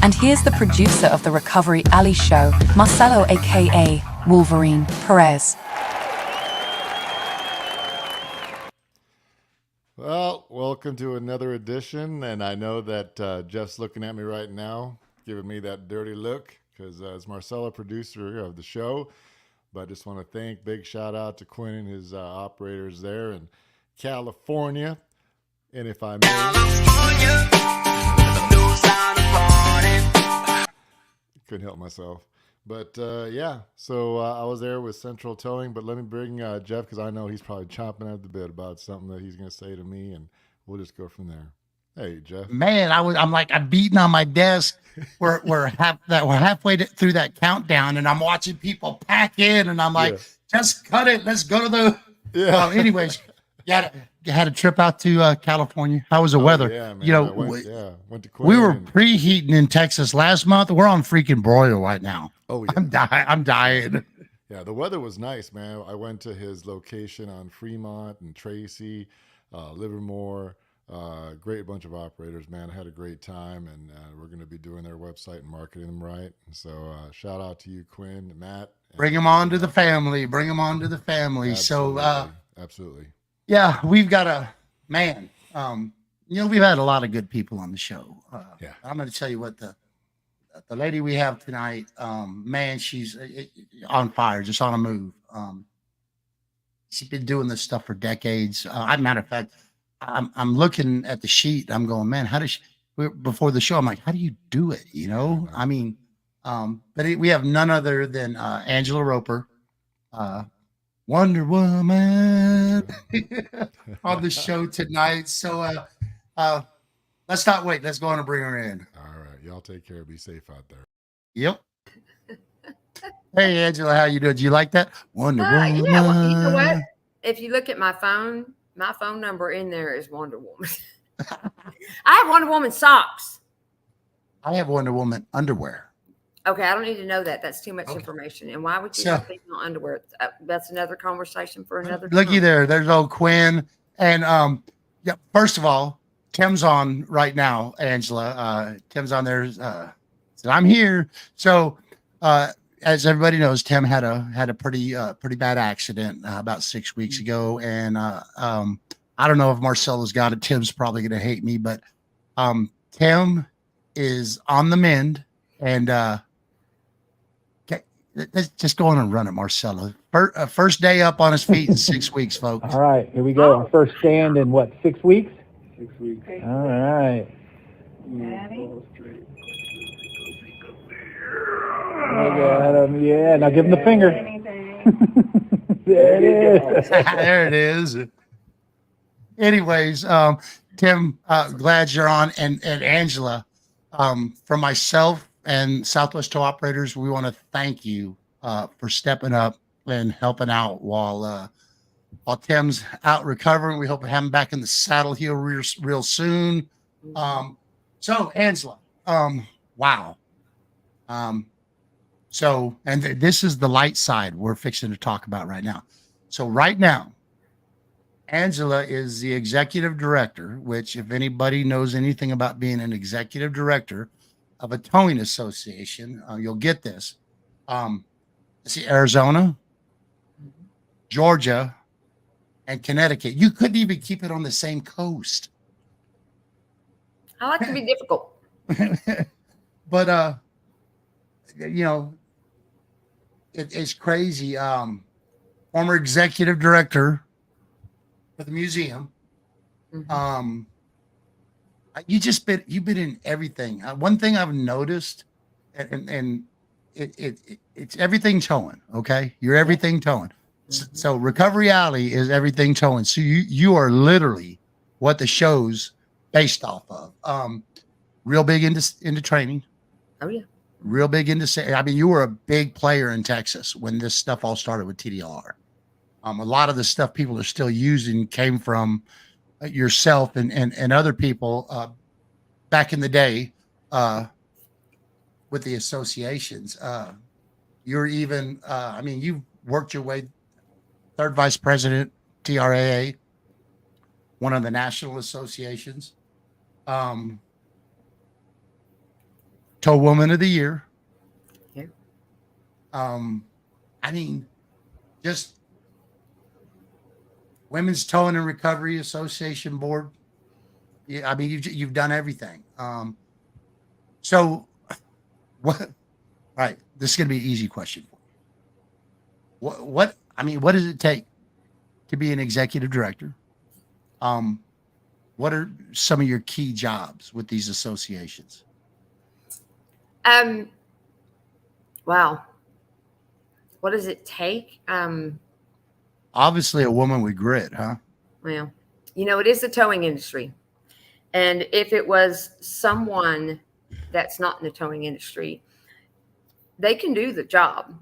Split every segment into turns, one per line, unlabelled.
And here's the producer of the Recovery Alley Show, Marcelo aka Wolverine Perez.
Well, welcome to another edition, and I know that Geoff's looking at me right now, giving me that dirty look, because it's Marcelo, producer of the show. But I just want to big shout out to Quinn and his operators there in California. And if I may, couldn't help myself. But yeah, so I was there with Central Towing, but let me bring Geoff, because I know he's probably chomping at the bit about something that he's going to say to me, and we'll just go from there. Hey, Geoff.
Man, I'm beating on my desk. We're halfway through that countdown, and I'm watching people pack in, and I'm like, just cut it. Let's go to the. Yeah. Anyways, you had a trip out to California. How was the weather?
Yeah, man.
You know,
went to Quinn.
We were preheating in Texas last month. We're on freaking broil right now.
Oh yeah,
I'm dying.
Yeah, the weather was nice, man. I went to his location on Fremont and Tracy, Livermore. Great bunch of operators, man. I had a great time, and we're going to be doing their website and marketing them right. And so shout out to you, Quinn, Matt.
Bring them on to the family. Bring them on to the family.
Absolutely.
So
absolutely.
Yeah, we've got a man. We've had a lot of good people on the show. I'm going to tell you what the lady we have tonight, man, she's on fire, just on a move. She's been doing this stuff for decades. Matter of fact, I'm looking at the sheet. I'm going, man, how does she? Before the show, I'm like, how do you do it? You know, I mean, we have none other than Angela Roper, Wonder Woman, on the show tonight. So let's not wait. Let's go on and bring her in.
All right. Y'all take care. Be safe out there.
Yep. Hey, Angela, how you doing? Do you like that? Wonder Woman.
Yeah, well, you know what? If you look at my phone number in there is Wonder Woman. I have Wonder Woman socks.
I have Wonder Woman underwear.
Okay, I don't need to know that. That's too much information. And why would you have female underwear? That's another conversation for another time.
Looky there. There's old Quinn. And first of all, Tim's on right now, Angela. Tim's on there. So I'm here. So as everybody knows, Tim had a pretty bad accident about 6 weeks ago. And I don't know if Marcelo's got it. Tim's probably going to hate me, but Tim is on the mend. And let's just go on and run it, Marcelo. First day up on his feet in 6 weeks, folks.
All right, here we go. Our first stand in what, 6 weeks? 6 weeks. All right. Yeah, now give him the finger. There it is.
There it is. Anyways, Tim, glad you're on. And Angela, from myself and Southwest Tow Operators, we want to thank you for stepping up and helping out while Tim's out recovering. We hope to have him back in the saddle here real soon. So Angela, wow. This is the light side we're fixing to talk about right now. So right now, Angela is the executive director, which if anybody knows anything about being an executive director of a towing association, you'll get this. See, Arizona, Georgia, and Connecticut. You couldn't even keep it on the same coast.
I like to be difficult.
But it's crazy. Former executive director for the museum. Mm-hmm. You've been in everything. One thing I've noticed, and it's everything towing. Okay, you're everything towing. Mm-hmm. So Recovery Alley is everything towing. So you are literally what the show's based off of. Real big into training.
Oh yeah.
Real big into. I mean, you were a big player in Texas when this stuff all started with TDLR. A lot of the stuff people are still using came from yourself and other people back in the day with the associations. You're even, you worked your way, third vice president, TRAA, one of the national associations. Tow Woman of the Year.
Yeah.
I mean, just Women's Towing and Recovery Association Board. Yeah, I mean, you've done everything. So what? All right, this is going to be an easy question for you. What? I mean, what does it take to be an executive director? What are some of your key jobs with these associations?
Wow. What does it take?
Obviously, a woman with grit, huh?
Well, it is the towing industry. And if it was someone that's not in the towing industry, they can do the job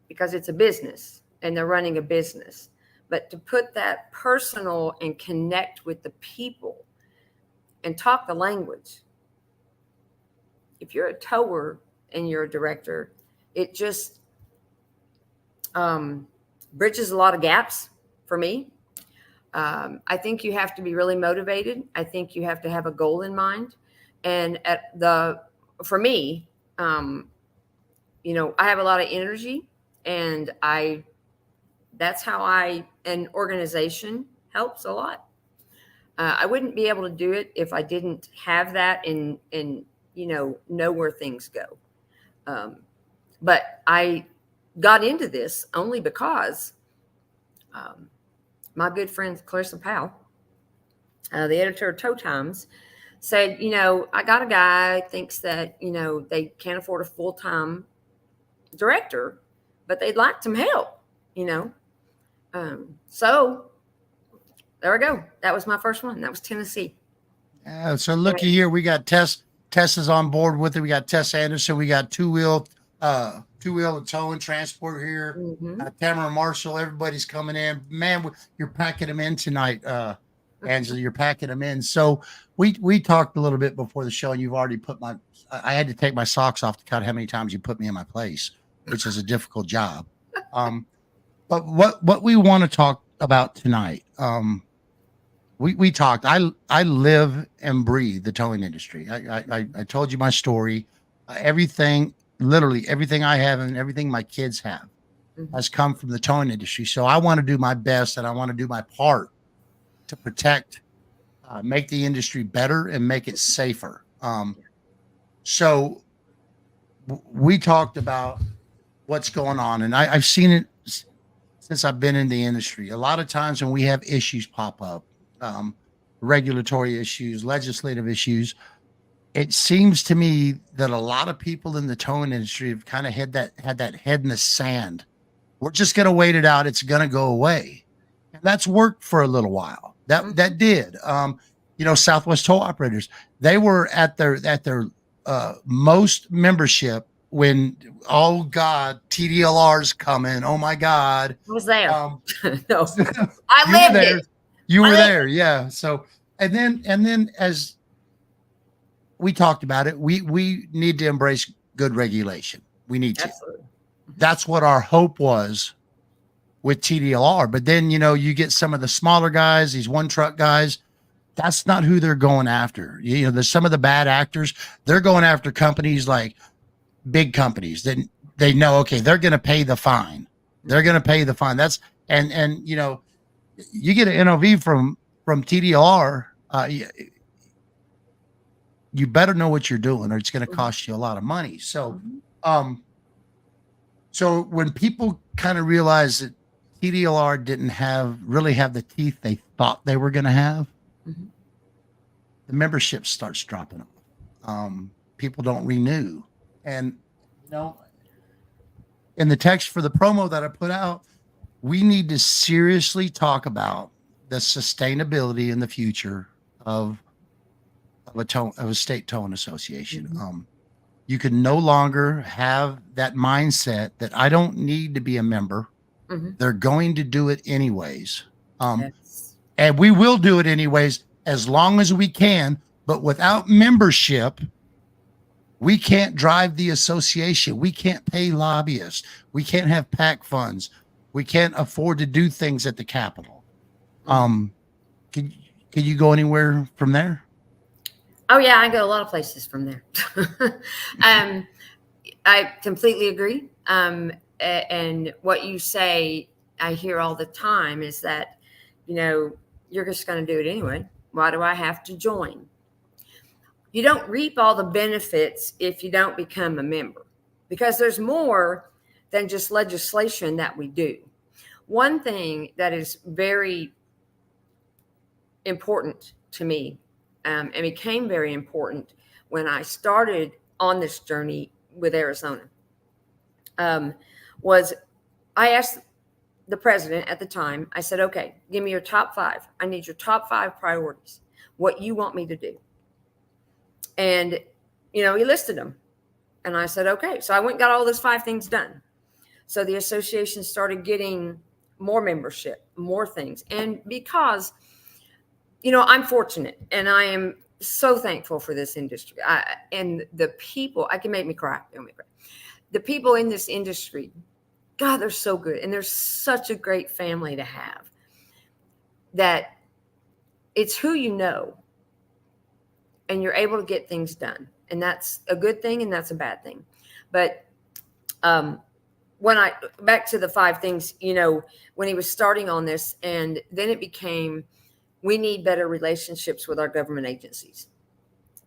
because it's a business and they're running a business. But to put that personal and connect with the people and talk the language, if you're a tower and you're a director, it just bridges a lot of gaps for me. I think you have to be really motivated. I think you have to have a goal in mind. And for me, I have a lot of energy, and that's how an organization helps a lot. I wouldn't be able to do it if I didn't have that and know where things go. But I got into this only because my good friend Clarissa Powell, the editor of Tow Times, said, I got a guy thinks that, they can't afford a full-time director, but they'd like some help, So there we go. That was my first one. That was Tennessee.
So looky here, we got Tess. Tess is on board with it. We got Tess Anderson. We got two-wheel tow and transport here.
Mm-hmm.
Tamara Marshall. Everybody's coming in. Man, you're packing them in tonight, Angela. You're packing them in. So we talked a little bit before the show, and you've already put I had to take my socks off to count how many times you put me in my place, which is a difficult job. But what we want to talk about tonight, we talked. I live and breathe the towing industry. I told you my story. Literally everything I have and everything my kids have has come from the towing industry. So I want to do my best, and I want to do my part to protect, make the industry better and make it safer. So we talked about what's going on, and I've seen it since I've been in the industry. A lot of times when we have issues pop up, regulatory issues, legislative issues, it seems to me that a lot of people in the towing industry have kind of had that head in the sand. We're just going to wait it out. It's going to go away. And that's worked for a little while. That did. Southwest Tow Operators, they were at their most membership when, oh God, TDLR's coming. Oh my God.
I was there. No,
I lived
there.
You were there. Yeah. So, and then as we talked about it, we need to embrace good regulation. We need to.
Absolutely.
That's what our hope was with TDLR. But then, you get some of the smaller guys, these one truck guys, that's not who they're going after. There's some of the bad actors. They're going after companies like big companies that they know, okay, they're going to pay the fine. They're going to pay the fine. That's, and you get an NOV from TDLR, you better know what you're doing, or it's going to cost you a lot of money. So, so when people kind of realize that TDLR didn't really have the teeth they thought they were going to have, the membership starts dropping off. People don't renew. And, in the text for the promo that I put out, we need to seriously talk about the sustainability in the future of a state towing association. You can no longer have that mindset that I don't need to be a member. They're going to do it anyways.
Yes.
And we will do it anyways as long as we can. But without membership, we can't drive the association. We can't pay lobbyists. We can't have PAC funds. We can't afford to do things at the Capitol. Can you go anywhere from there?
Oh yeah, I go a lot of places from there. I completely agree. And what you say, I hear all the time is that, you're just going to do it anyway. Why do I have to join? You don't reap all the benefits if you don't become a member, because there's more than just legislation that we do. One thing that is very important to me, and became very important when I started on this journey with Arizona, was I asked the president at the time, I said, okay, give me your top 5. I need your top 5 priorities, what you want me to do. And, he listed them. And I said, okay. So I went and got all those 5 things done. So the association started getting more membership, more things. And because, I'm fortunate and I am so thankful for this industry. And the people, I can make me cry. The people in this industry, God, they're so good. And they're such a great family to have, that it's who you know, and you're able to get things done. And that's a good thing and that's a bad thing. But back to the 5 things, when he was starting on this, and then it became, we need better relationships with our government agencies.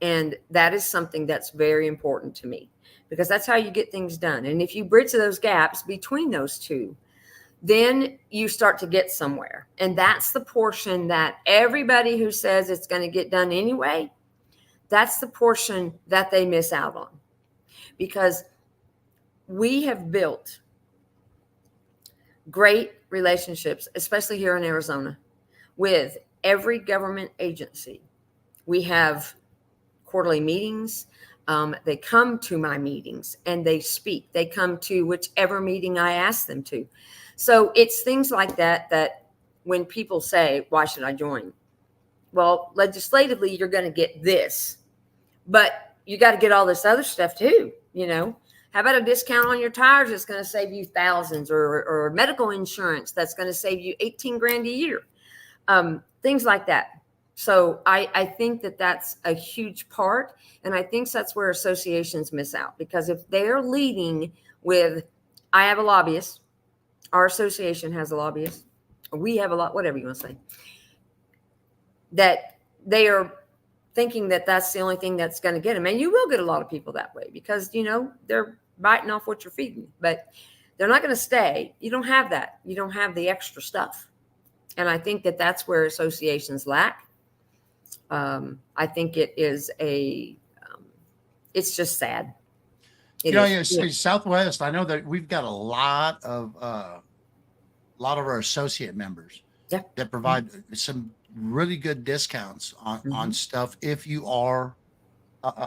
And that is something that's very important to me, because that's how you get things done. And if you bridge those gaps between those two, then you start to get somewhere. And that's the portion that everybody who says it's going to get done anyway, that's the portion that they miss out on. Because we have built great relationships, especially here in Arizona, with every government agency. We have quarterly meetings. They come to my meetings and they speak. They come to whichever meeting I ask them to. So it's things like that when people say, why should I join? Well, legislatively, you're going to get this, but you got to get all this other stuff too. How about a discount on your tires that's going to save you thousands, or medical insurance that's going to save you 18 grand a year? Things like that. So I think that that's a huge part. And I think that's where associations miss out, because if they're leading with, I have a lobbyist, our association has a lobbyist, we have a lot, whatever you want to say, that they are thinking that that's the only thing that's going to get them. And you will get a lot of people that way, because, they're biting off what you're feeding, but they're not going to stay. You don't have that. You don't have the extra stuff. And I think that that's where associations lack. I think it is it's just sad.
Southwest, I know that we've got a lot of our associate members that provide some really good discounts on stuff if you are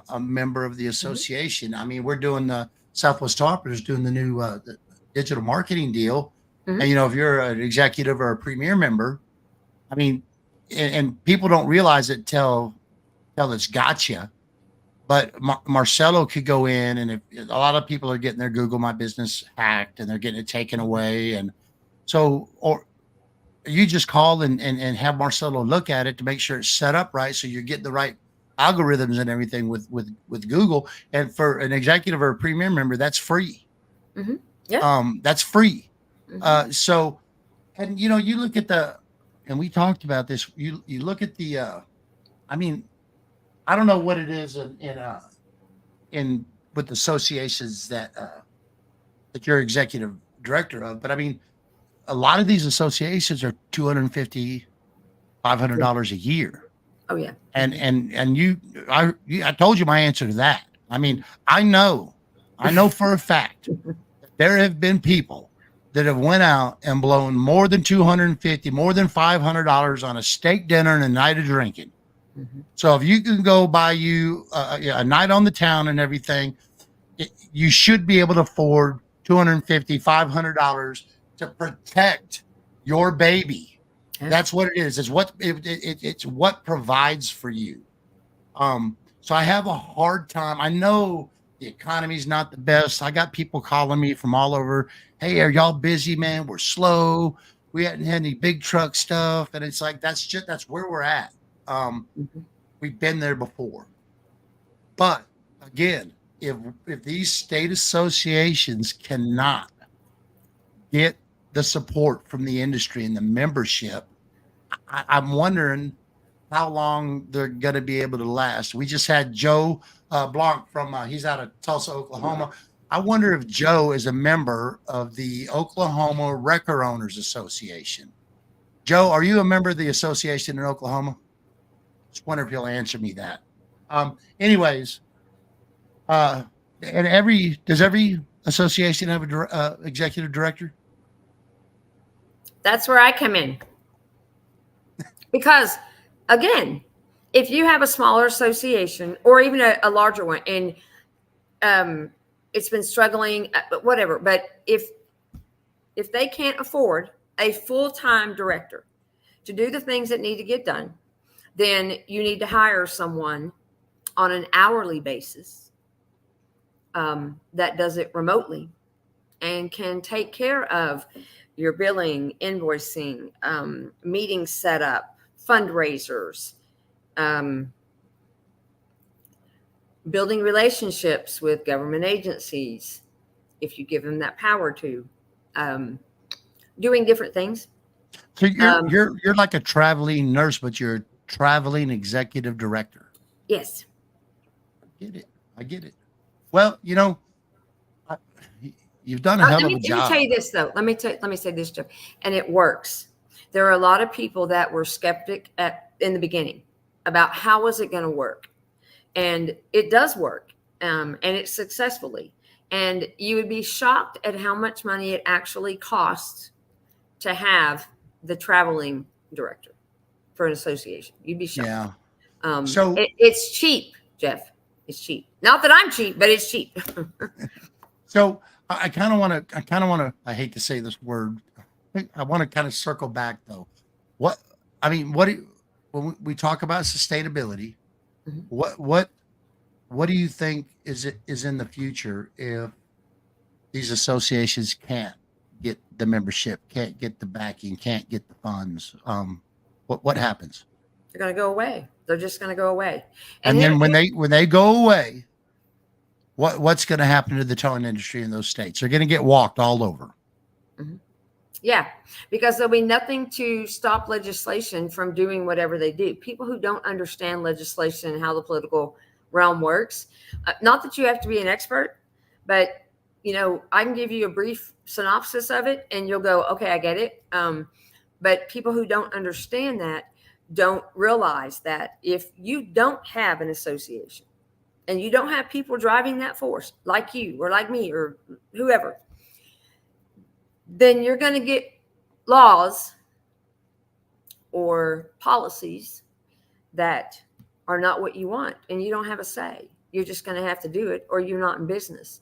a member of the association. I mean, we're doing the Southwest Operators doing the new the digital marketing deal. And, if you're an executive or a premier member, I mean, and people don't realize it till it's gotcha. But Marcelo could go in, and if a lot of people are getting their Google My Business hacked and they're getting it taken away. And so, or you just call and have Marcelo look at it to make sure it's set up right, so you're getting the right algorithms and everything with Google. And for an executive or a premier member, that's free. That's free. So, and you look at and we talked about this. You look at the, I mean, I don't know what it is in with associations that you're executive director of, but I mean, a lot of these associations are $250, $500 a year.
Oh yeah.
And I told you my answer to that. I mean, I know for a fact that there have been people that have went out and blown more than $250, more than $500 on a steak dinner and a night of drinking. So if you can go buy you a night on the town and everything, you should be able to afford $250, $500 to protect your baby. That's what it is. It's what provides for you. So I have a hard time. I know the economy's not the best. I got people calling me from all over. Hey, are y'all busy, man? We're slow. We hadn't had any big truck stuff. And it's like, that's where we're at. We've been there before. But again, if these state associations cannot get the support from the industry and the membership, I'm wondering how long they're going to be able to last. We just had Joe Blanc from he's out of Tulsa, Oklahoma. I wonder if Joe is a member of the Oklahoma Wrecker Owners Association. Joe, are you a member of the association in Oklahoma? Just wonder if you'll answer me that. Anyways, and does every association have a executive director?
That's where I come in. Because again, if you have a smaller association or even a larger one, and it's been struggling, whatever, but if they can't afford a full-time director to do the things that need to get done, then you need to hire someone on an hourly basis that does it remotely and can take care of your billing, invoicing, meeting setup, fundraisers, building relationships with government agencies, if you give them that power to, doing different things.
So you're like a traveling nurse, but you're a traveling executive director.
Yes.
I get it. Well, you've done a hell of a job.
Let me tell you this though. Let me say this, Geoff, and it works. There are a lot of people that were skeptic in the beginning about how was it going to work, and it does work, and it's successfully. And you would be shocked at how much money it actually costs to have the traveling director for an association. You'd be shocked.
Yeah. So
it's cheap, Geoff. It's cheap. Not that I'm cheap, but it's cheap.
So I kind of want to, I hate to say this word. I want to kind of circle back though. When we talk about sustainability,
mm-hmm.
what do you think is in the future if these associations can't get the membership, can't get the backing, can't get the funds? What happens?
They're going to go away. They're just going to go away.
And then when they go away, what's going to happen to the towing industry in those states? They're going to get walked all over.
Mm-hmm. Yeah, because there'll be nothing to stop legislation from doing whatever they do. People who don't understand legislation and how the political realm works, not that you have to be an expert, but I can give you a brief synopsis of it and you'll go, okay, I get it. But people who don't understand that don't realize that if you don't have an association and you don't have people driving that force like you or like me or whoever, then you're going to get laws or policies that are not what you want, and you don't have a say. You're just going to have to do it, or you're not in business.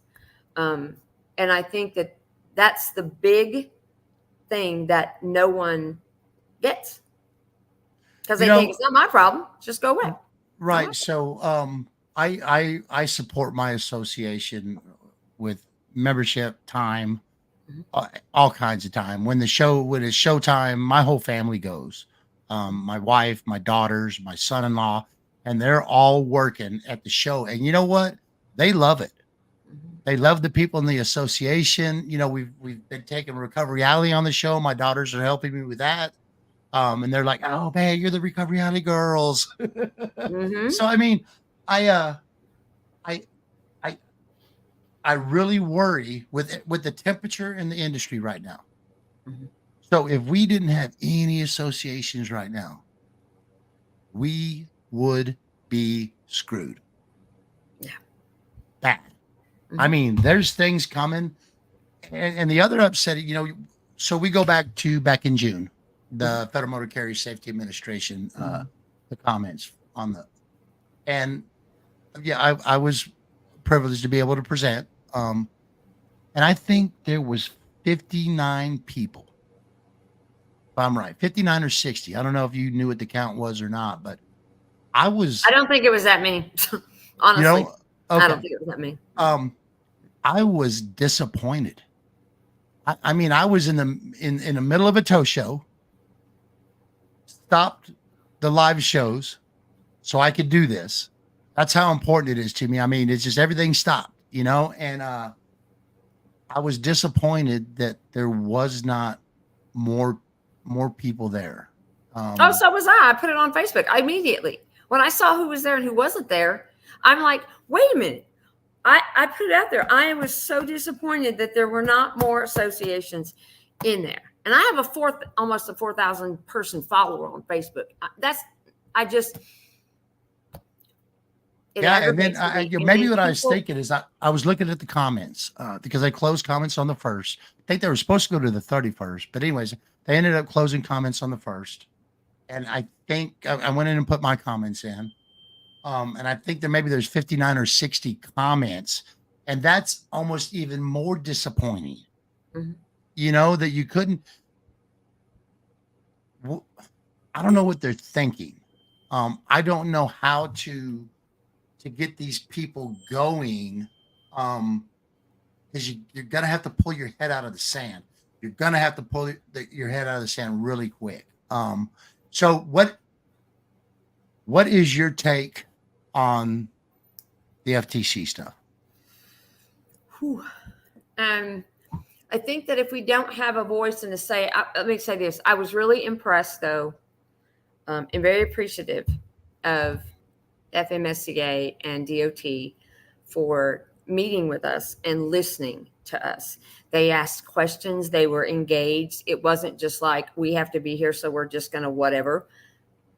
And I think that that's the big thing that no one gets, because they think it's not my problem. Just go away.
Right.
Uh-huh.
So I support my association with membership, time, all kinds of time. When it's showtime, my whole family goes. My wife, my daughters, my son-in-law, and they're all working at the show. And you know what? They love it. They love the people in the association. We've been taking Recovery Alley on the show. My daughters are helping me with that. And they're like, "Oh man, you're the Recovery Alley girls."
Mm-hmm.
So I really worry with the temperature in the industry right now.
Mm-hmm.
So if we didn't have any associations right now, we would be screwed.
Yeah.
Bad.
Mm-hmm.
I mean, there's things coming. And the other upset, so we go back in June, the Federal Motor Carrier Safety Administration, the comments on and yeah, I was privileged to be able to present. And I think there was 59 people. If I'm right, 59 or 60. I don't know if you knew what the count was or not, but I
don't think it was that many. Honestly,
okay.
I don't think it was that many.
I was disappointed. I mean, I was in the middle of a tow show, stopped the live shows so I could do this. That's how important it is to me. I mean, it's just everything stopped, you know, and I was disappointed that there was not more people there.
Oh, so was I. I put it on Facebook immediately. When I saw who was there and who wasn't there, I'm like, wait a minute. I put it out there. I was so disappointed that there were not more associations in there. And I have almost a 4,000 person follower on Facebook.
Yeah, and then maybe what I was thinking is I was looking at the comments because they closed comments on the 1st. I think they were supposed to go to the 31st, but anyways, they ended up closing comments on the 1st. And I think I went in and put my comments in. And I think there's 59 or 60 comments, and that's almost even more disappointing. Mm-hmm. You know, that you couldn't. I don't know what they're thinking. I don't know how to get these people going, because you're gonna have to pull your head out of the sand. You're gonna have to pull your head out of the sand really quick. So what is your take on the FTC stuff?
I think that if we don't have a voice and a say, let me say this. I was really impressed, though, and very appreciative of FMSCA and DOT for meeting with us and listening to us. They asked questions. They were engaged. It wasn't just like, we have to be here, so we're just going to whatever.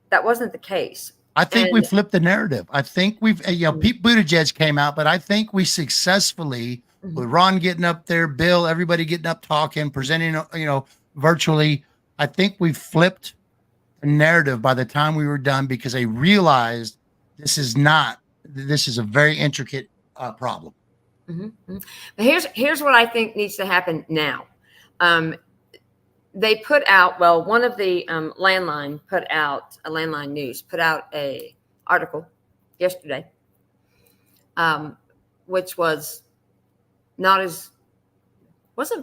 That wasn't the case.
I think we flipped the narrative. I think Pete Buttigieg came out, but I think we successfully, with Ron getting up there, Bill, everybody getting up, talking, presenting, virtually, I think we flipped the narrative by the time we were done, because they realized this is a very intricate problem.
Mm-hmm. Here's what I think needs to happen now. They put out, one of the Landline News put out a article yesterday, which wasn't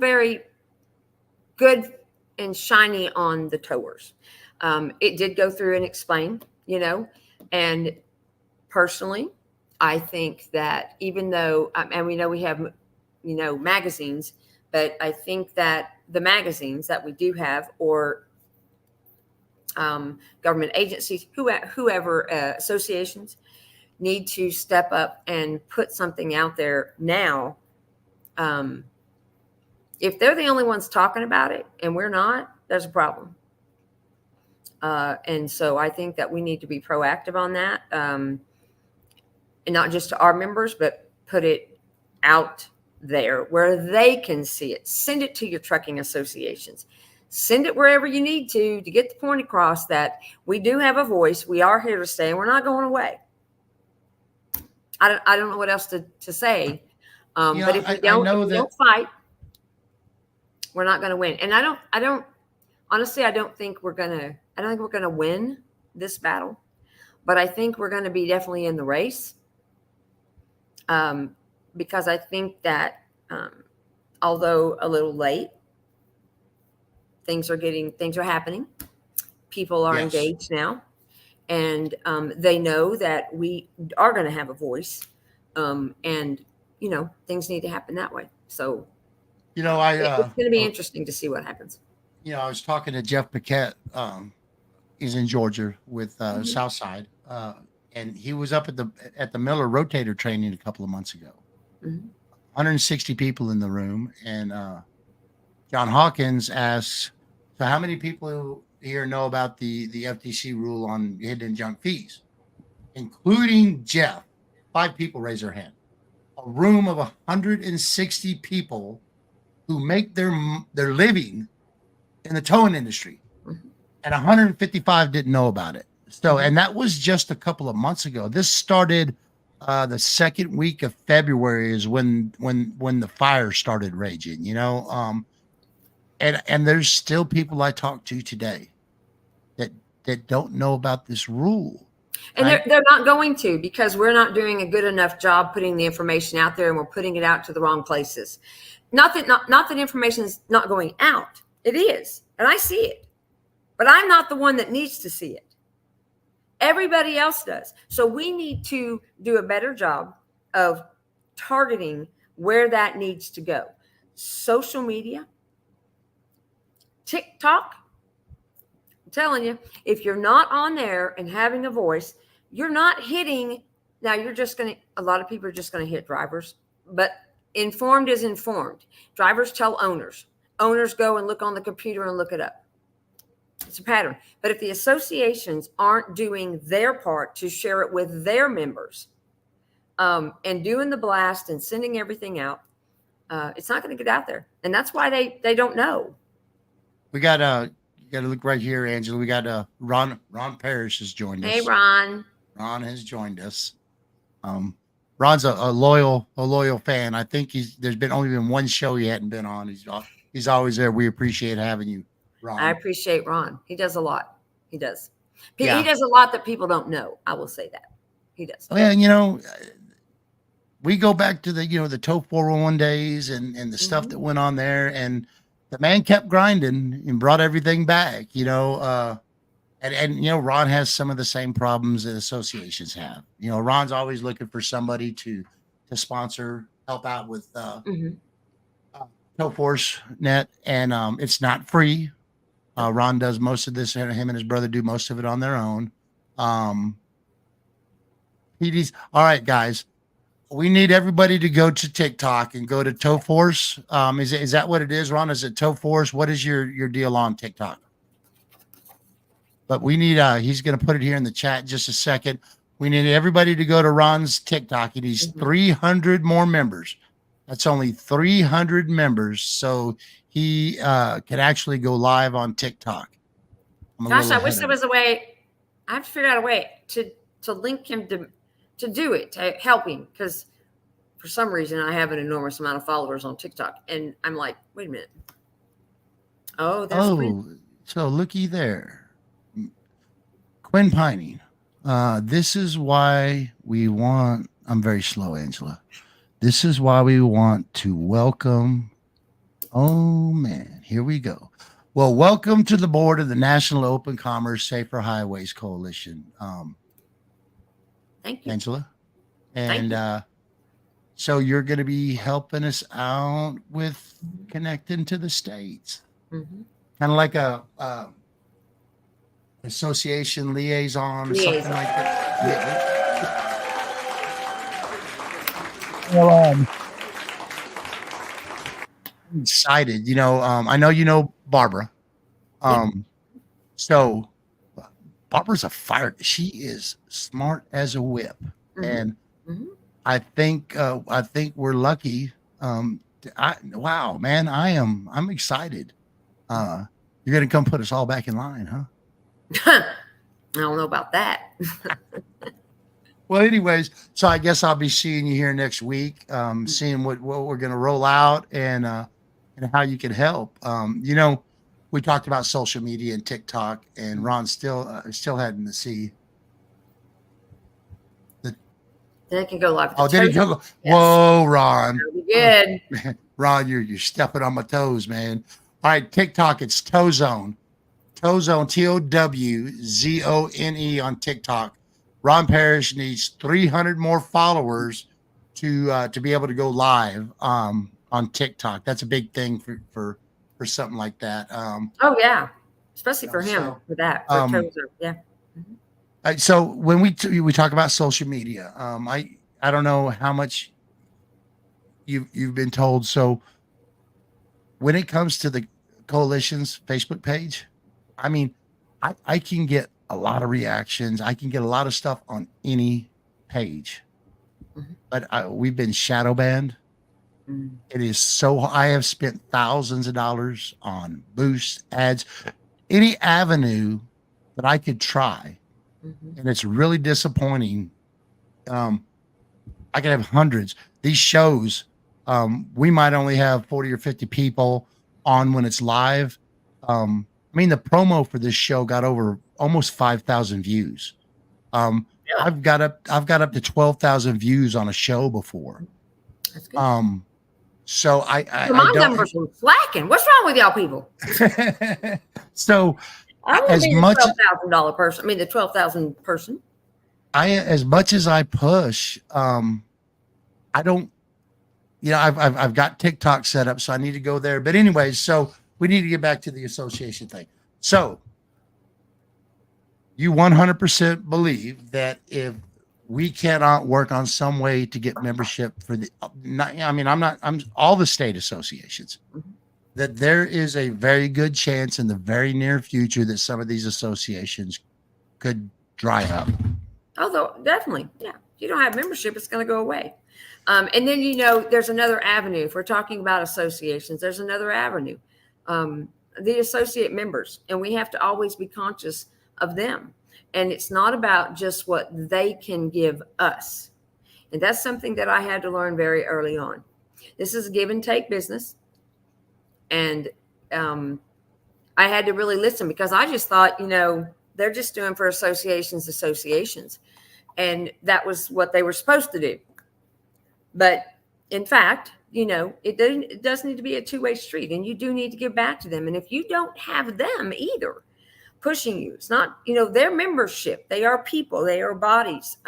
very good and shiny on the towers. It did go through and explain, and personally, I think that even though, and we know we have, magazines, but I think that the magazines that we do have, or government agencies, whoever, associations, need to step up and put something out there now. If they're the only ones talking about it and we're not, there's a problem. And so I think that we need to be proactive on that. And not just to our members, but put it out there where they can see it. Send it to your trucking associations. Send it wherever you need to get the point across that we do have a voice. We are here to stay, and we're not going away. I don't know what else to say. But if we don't fight, we're not going to win. And I don't honestly, I don't think we're going to win this battle, but I think we're going to be definitely in the race. Because I think that, although a little late, things are happening. People are engaged now, and they know that we are going to have a voice, and things need to happen that way. So, it's going to be interesting to see what happens.
I was talking to Geoff Paquette. He's in Georgia with Southside. And he was up at the Miller rotator training a couple of months ago. 160 people in the room. And John Hawkins asks, so how many people here know about the FTC rule on hidden and junk fees? Including Geoff. 5 people raise their hand. A room of 160 people who make their living in the towing industry. And 155 didn't know about it. So, and that was just a couple of months ago. This started the second week of February is when the fire started raging, and there's still people I talk to today that don't know about this rule.
And they're not going to, because we're not doing a good enough job putting the information out there, and we're putting it out to the wrong places. Not that information is not going out. It is. And I see it, but I'm not the one that needs to see it. Everybody else does. So we need to do a better job of targeting where that needs to go. Social media, TikTok. I'm telling you, if you're not on there and having a voice, you're not hitting. Now you're just going to, a lot of people are just going to hit drivers, but informed is informed. Drivers tell owners. Owners go and look on the computer and look it up. It's a pattern. But if the associations aren't doing their part to share it with their members, and doing the blast and sending everything out, it's not going to get out there. And that's why they don't know.
We got you got to look right here, Angela. We got Ron Parrish has joined us.
Hey, Ron.
Ron has joined us. Ron's a loyal fan. I think there's only been one show he hadn't been on. He's always there. We appreciate having you, Ron.
I appreciate Ron. He does a lot. He does.
Yeah.
He does a lot that people don't know. I will say that. He does.
Oh, yeah, you know, we go back to the TOE 401 days and the stuff that went on there, and the man kept grinding and brought everything back, and Ron has some of the same problems that associations have. Ron's always looking for somebody to sponsor, help out with TOE Force Net, and it's not free. Ron does most of this, and him and his brother do most of it on their own. PD's all right, guys. We need everybody to go to TikTok and go to TOE Force. Is that what it is, Ron? Is it TOE Force? What is your deal on TikTok? But we need he's going to put it here in the chat in just a second. We need everybody to go to Ron's TikTok. He needs 300 more members. That's only 300 members, so he can actually go live on TikTok.
Gosh, I wish there was a way. I have to figure out a way to link him to do it, to help him, because for some reason I have an enormous amount of followers on TikTok, and I'm like, wait a minute. Oh, there's Quinn.
So looky there, Quinn Piney. This is why we want. I'm very slow, Angela. This is why we want to welcome. Oh man, here we go. Well, welcome to the board of the National Open Commerce Safer Highways Coalition.
Thank you,
Angela. And so you're going to be helping us out with connecting to the states. Kind of like a association liaison or something like that. Well, I'm excited. I know Barbara. So Barbara's a fire. She is smart as a whip, and I think we're lucky. Wow, man, I'm excited. You're gonna come put us all back in line, huh?
I don't know about that.
Well, anyways, so I guess I'll be seeing you here next week, seeing what we're gonna roll out and how you can help. We talked about social media and TikTok, and Ron still hadn't to see.
Then it can go live.
Oh, did he go? Yes. Whoa, Ron!
That'll be good.
Oh, Ron, you're stepping on my toes, man. All right, TikTok, it's TOEZone, TOWZONE on TikTok. Ron Parrish needs 300 more followers to be able to go live on TikTok. That's a big thing for something like that.
Oh yeah, especially for him for that. For TOEZone, yeah.
So when we talk about social media, I don't know how much you've been told. So when it comes to the coalition's Facebook page, I mean, I can get a lot of reactions. I can get a lot of stuff on any page, but we've been shadow banned. It is so. I have spent thousands of dollars on boosts, ads, any avenue that I could try, and it's really disappointing. I could have hundreds. These shows, we might only have 40 or 50 people on when it's live. I mean, the promo for this show got over almost 5,000 views. I've got up to 12,000 views on a show before.
That's good.
So my
numbers were slacking. What's wrong with y'all people?
So
I want
as
to be the
much
$12,000 person. I mean, the 12,000 person.
as much as I push, I don't, I've got TikTok set up, so I need to go there. But anyways, so we need to get back to the association thing. So you 100% believe that if we cannot work on some way to get membership for I'm all the state associations, that there is a very good chance in the very near future that some of these associations could dry up.
Although, definitely, yeah. If you don't have membership, it's going to go away. And then, there's another avenue. If we're talking about associations, there's another avenue. The associate members, and we have to always be conscious of them. And it's not about just what they can give us. And that's something that I had to learn very early on. This is a give and take business. And I had to really listen, because I just thought, they're just doing for associations. And that was what they were supposed to do. But in fact, it does need to be a two-way street, and you do need to give back to them. And if you don't have them either pushing you, it's not, their membership, they are people, they are bodies.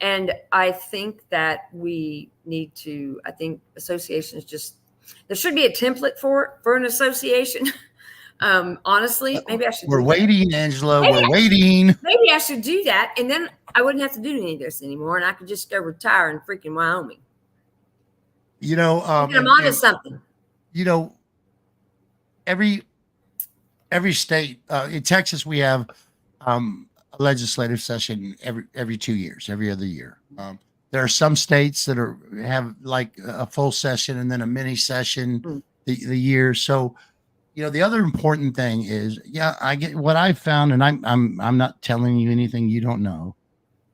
And I think that we need to, I think associations there should be a template for an association. Honestly, maybe I should.
We're waiting, Angela. We're waiting.
Maybe I should do that, and then I wouldn't have to do any of this anymore, and I could just go retire in freaking Wyoming. I'm onto something.
Every state in Texas, we have a legislative session every 2 years, every other year. There are some states that have like a full session and then a mini session the year. So, the other important thing is, I get what I found, and I'm not telling you anything you don't know.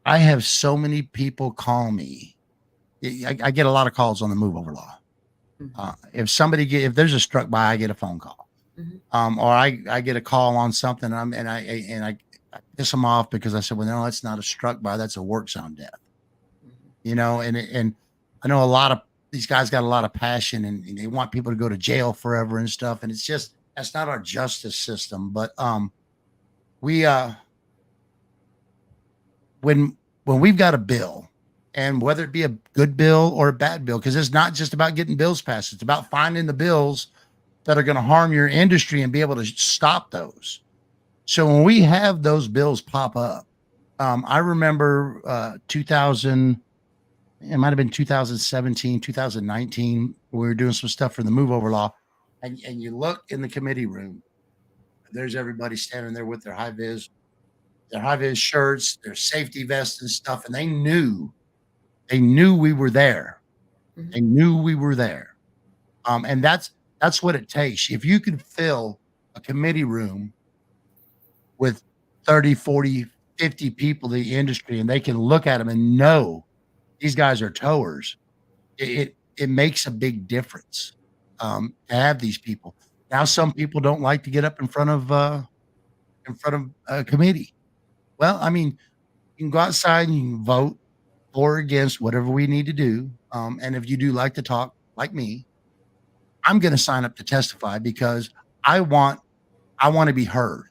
I have so many people call me. I get a lot of calls on the move over law. If there's a struck by, I get a phone call, or I get a call on something, and I piss them off because I said, well, no, that's not a struck by, that's a works on death. And I know a lot of these guys got a lot of passion, and they want people to go to jail forever and stuff. And it's just, that's not our justice system. But when we've got a bill, and whether it be a good bill or a bad bill, because it's not just about getting bills passed, it's about finding the bills that are going to harm your industry and be able to stop those. So when we have those bills pop up, I remember 2000. It might have been 2017, 2019. We were doing some stuff for the move over law, and you look in the committee room, there's everybody standing there with their high vis shirts, their safety vests and stuff. And they knew we were there. They knew we were there. And that's what it takes. If you can fill a committee room with 30, 40, 50 people in the industry, and they can look at them and know these guys are towers, it makes a big difference to have these people. Now, some people don't like to get up in front of a committee. Well, I mean, you can go outside and you can vote for or against whatever we need to do. And if you do like to talk, like me, I'm going to sign up to testify, because I want to be heard.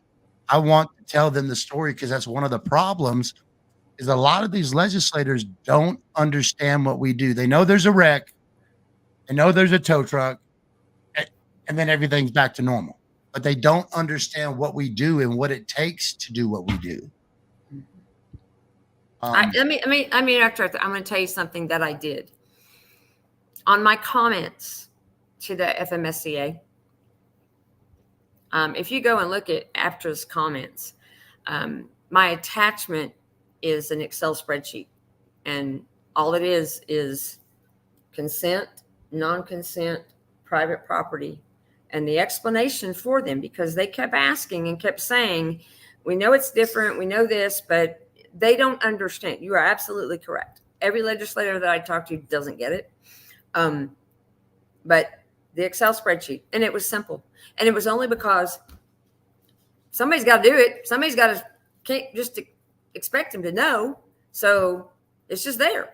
I want to tell them the story, because that's one of the problems. Is a lot of these legislators don't understand what we do. They know there's a wreck, they know there's a tow truck, and then everything's back to normal. But they don't understand what we do and what it takes to do what we do.
I'm going to tell you something that I did on my comments to the FMSCA. If you go and look at AFTRA's comments, my attachment is an Excel spreadsheet, and all it is consent, non-consent, private property, and the explanation for them, because they kept asking and kept saying, we know it's different, we know this, but they don't understand. You are absolutely correct. Every legislator that I talk to doesn't get it. But the Excel spreadsheet, and it was simple, and it was only because somebody's got to do it. Somebody's got to, can't just expect them to know. So it's just there.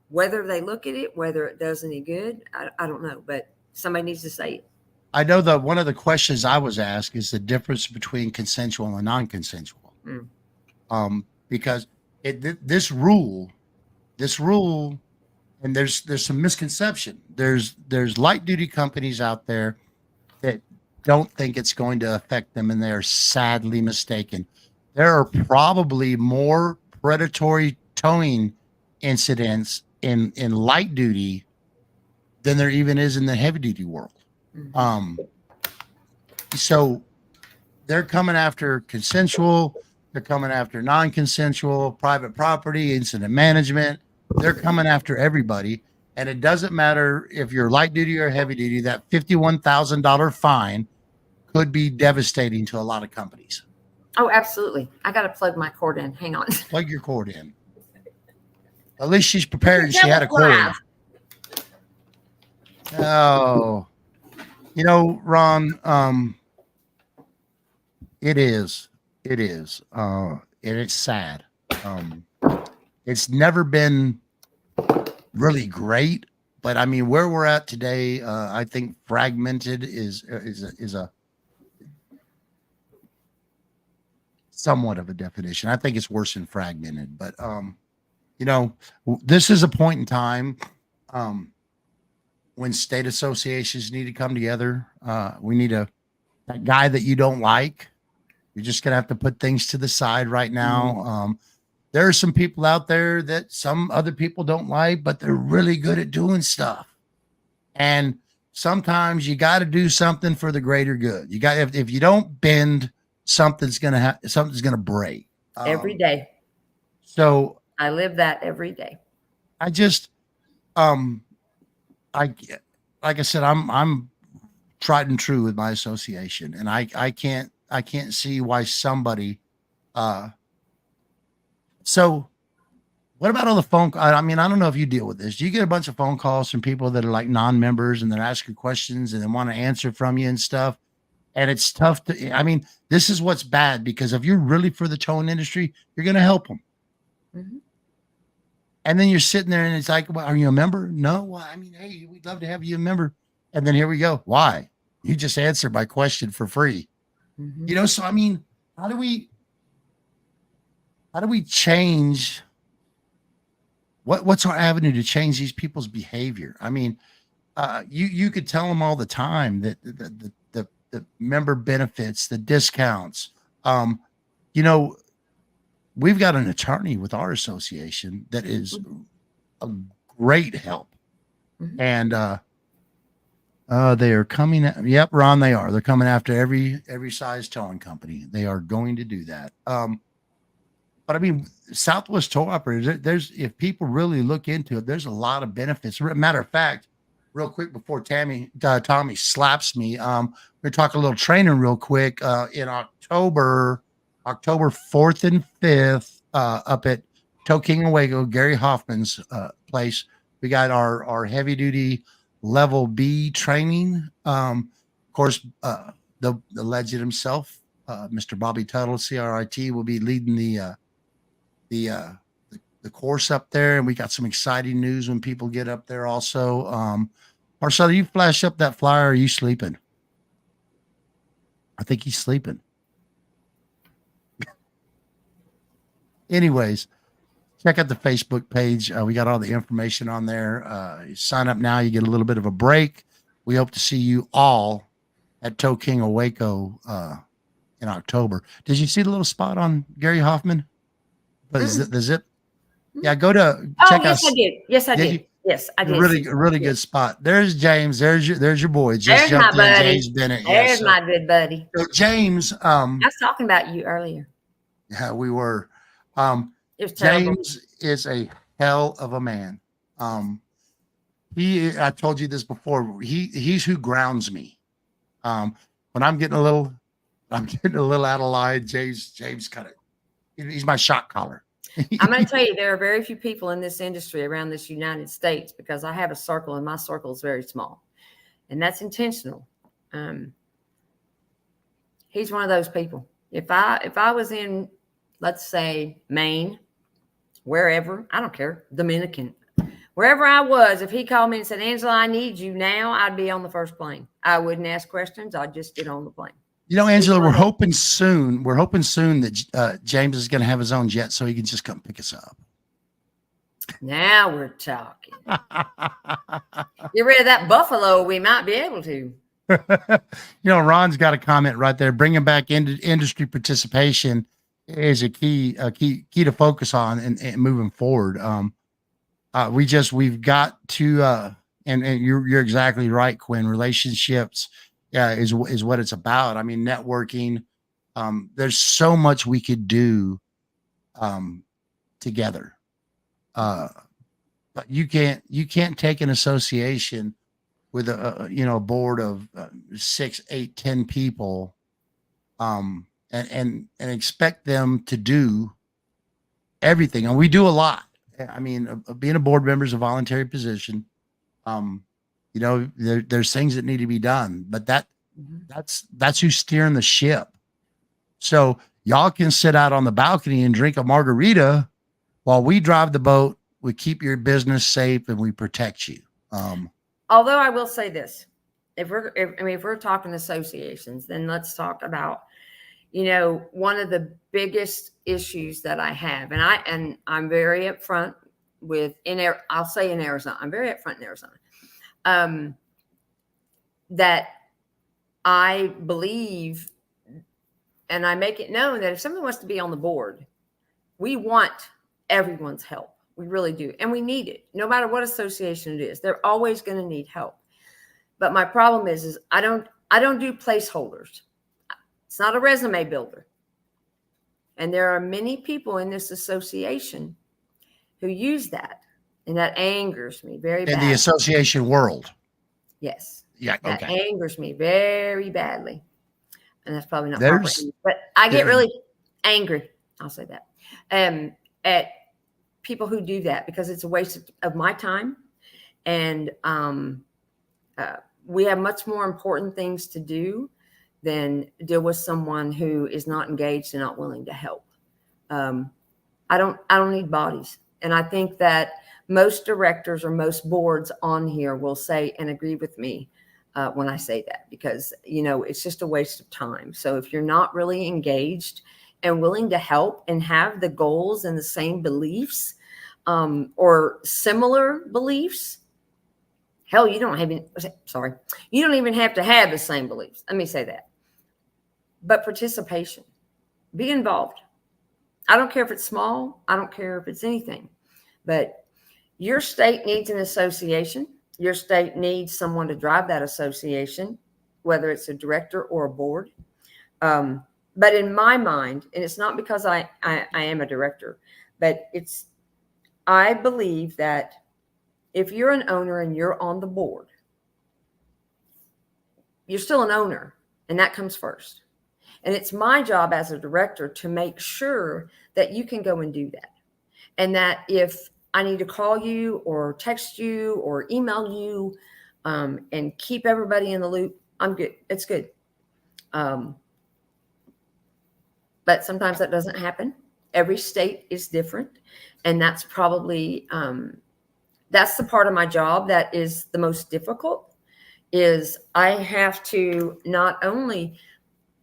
Whether they look at it, whether it does any good, I don't know, but somebody needs to say it.
I know that one of the questions I was asked is the difference between consensual and non-consensual. Because this rule, and there's some misconception. There's light duty companies out there that don't think it's going to affect them, and they are sadly mistaken. There are probably more predatory towing incidents in light duty than there even is in the heavy duty world. So they're coming after consensual, they're coming after non-consensual, private property, incident management. They're coming after everybody. And it doesn't matter if you're light duty or heavy duty, that $51,000 fine could be devastating to a lot of companies.
Oh, absolutely. I got to plug my cord in. Hang on.
Plug your cord in. At least she's prepared and she had a cord. Oh, you know, Ron, it is, and it's sad. It's never been really great, but I mean, where we're at today, I think fragmented is a somewhat of a definition. I think it's worse than fragmented, but you know, this is a point in time when state associations need to come together. We need that guy that you don't like. You're just gonna have to put things to the side right now. There are some people out there that some other people don't like, but they're really good at doing stuff. And sometimes you got to do something for the greater good. You got, if you don't bend, something's gonna break
Every day.
So
I live that every day.
I just, like I said, I'm tried and true with my association, and I can't see why somebody. So what about all the phone? I mean, I don't know if you deal with this. Do you get a bunch of phone calls from people that are like non-members and they're asking questions and they want to answer from you and stuff? And it's tough to, I mean, this is what's bad, because if you're really for the towing industry, you're going to help them.
Mm-hmm.
And then you're sitting there and it's like, well, are you a member? No. Well, I mean, hey, we'd love to have you a member. And then here we go. Why? You just answered my question for free.
Mm-hmm.
You know, so I mean, how do we change? What's our avenue to change these people's behavior? I mean, you could tell them all the time that the member benefits, the discounts. You know, we've got an attorney with our association that is a great help.
Mm-hmm.
And they are coming. Yep, Ron, they are. They're coming after every size towing company. They are going to do that. But I mean, Southwest Tow Operators, there's, if people really look into it, there's a lot of benefits. Matter of fact, real quick before Tommy slaps me, we're talking a little training real quick. In October 4th and 5th, up at Tow King and Waco, Gary Hoffman's place, we got our heavy duty level B training. Of course, the legend himself, Mr. Bobby Tuttle, CRIT, will be leading the course up there, and we got some exciting news when people get up there also. Marcelo, you flash up that flyer. Are you sleeping? I think he's sleeping. Anyways, check out the Facebook page. We got all the information on there. You sign up now, you get a little bit of a break. We hope to see you all at Tow King of Waco in October. Did you see the little spot on Gary Hoffman? But the zip? Yeah, go to check out.
I did. Yes, I did. Yes, I did.
Really good spot. There's James. There's your boy.
There's my buddy.
James Bennett.
There's my good buddy.
So James,
I was talking about you earlier.
Yeah, we were.
It was terrible.
James is a hell of a man. I told you this before. He's who grounds me. When I'm getting a little out of line, James kind of, he's my shot caller.
I'm going to tell you, there are very few people in this industry around this United States, because I have a circle and my circle is very small, and that's intentional. He's one of those people. If I was in, let's say, Maine, wherever, I don't care, Dominican, wherever I was, if he called me and said, Angela, I need you now, I'd be on the first plane. I wouldn't ask questions. I'd just get on the plane.
Angela, we're hoping soon that James is going to have his own jet so he can just come pick us up.
Now we're talking. Get rid of that buffalo. We might be able to.
Ron's got a comment right there. Bringing back industry participation is a key to focus on and moving forward. We've got to, and you're exactly right, Quinn. Relationships is what it's about. I mean, networking. There's so much we could do together. But you can't take an association with a board of 6, 8, 10 people, and expect them to do everything. And we do a lot. I mean, being a board member is a voluntary position. There's things that need to be done, but that's who's steering the ship. So y'all can sit out on the balcony and drink a margarita while we drive the boat. We keep your business safe and we protect you.
Although I will say this, if we're talking associations, then let's talk about, one of the biggest issues that I have, and I'm very upfront I'll say in Arizona, I'm very upfront in Arizona, that I believe, and I make it known that if someone wants to be on the board, we want everyone's help. We really do. And we need it. No matter what association it is, they're always going to need help. But my problem is I don't do placeholders. It's not a resume builder. And there are many people in this association who use that. And that angers me very badly.
In the association world.
Yes.
Yeah.
That
Okay.
angers me very badly. And that's probably not proper. But I get really angry. I'll say that. At people who do that, because it's a waste of my time. And we have much more important things to do than deal with someone who is not engaged and not willing to help. I don't need bodies. And I think that most directors or most boards on here will say and agree with me when I say that, because, it's just a waste of time. So if you're not really engaged and willing to help and have the goals and the same beliefs, or similar beliefs, hell, you don't even have to have the same beliefs. Let me say that. But participation, be involved. I don't care if it's small. I don't care if it's anything, but your state needs an association. Your state needs someone to drive that association, whether it's a director or a board. But in my mind, and it's not because I am a director, but I believe that if you're an owner and you're on the board, you're still an owner, and that comes first. And it's my job as a director to make sure that you can go and do that. And that if I need to call you or text you or email you, and keep everybody in the loop, I'm good. It's good. But sometimes that doesn't happen. Every state is different. And that's probably, that's the part of my job that is the most difficult, is I have to not only